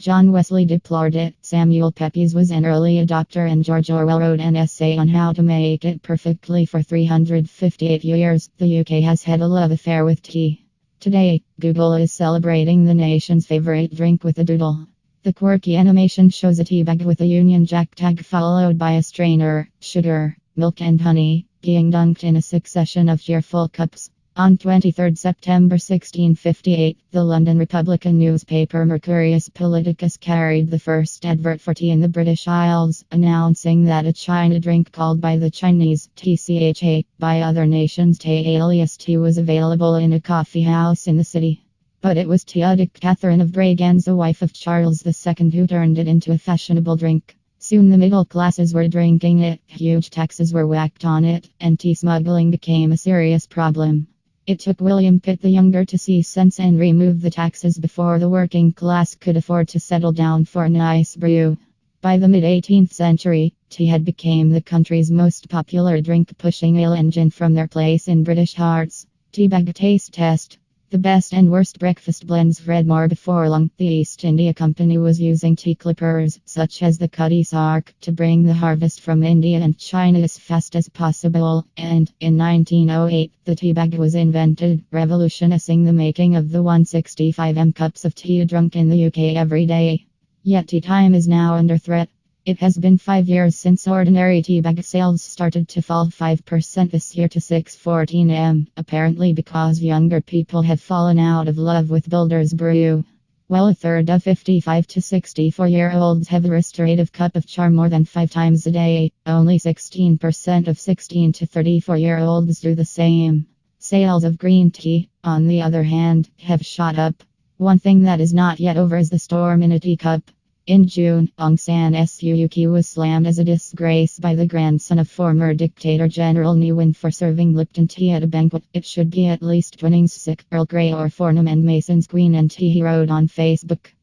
John Wesley deplored it. Samuel Pepys was an early adopter, and George Orwell wrote an essay on how to make it perfectly. For 358 years, the UK has had a love affair with tea. Today, Google is celebrating the nation's favorite drink with a doodle. The quirky animation shows a teabag with a Union Jack tag followed by a strainer, sugar, milk and honey, being dunked in a succession of cheerful cups. On 23 September 1658, the London Republican newspaper Mercurius Politicus carried the first advert for tea in the British Isles, announcing that a China drink called by the Chinese Tcha, by other nations Tay, alias tea, was available in a coffee house in the city. But it was tea addict Catherine of Braganza, wife of Charles II, who turned it into a fashionable drink. Soon the middle classes were drinking it, huge taxes were whacked on it, and tea-smuggling became a serious problem. It took William Pitt the Younger to see sense and remove the taxes before the working class could afford to settle down for a nice brew. By the mid-18th century, tea had become the country's most popular drink, pushing ale engine from their place in British hearts. Teabag taste test. The best and worst breakfast blends read more. Before long, the East India Company was using tea clippers, such as the Cutty Sark, to bring the harvest from India and China as fast as possible, and in 1908, the teabag was invented, revolutionizing the making of the 165 cups of tea drunk in the UK every day. Yet tea time is now under threat. It has been 5 years since ordinary teabag sales started to fall 5% this year to 614 apparently because younger people have fallen out of love with Builder's brew. While a third of 55 to 64-year-olds have a restorative cup of char more than 5 times a day, only 16% of 16 to 34-year-olds do the same. Sales of green tea, on the other hand, have shot up. One thing that is not yet over is the storm in a teacup. In June, Aung San Suu Kyi was slammed as a disgrace by the grandson of former dictator General Ne Win for serving Lipton tea at a banquet. It should be at least Twinings sick, Earl Grey or Fornham and Mason's Queen and tea, he wrote on Facebook.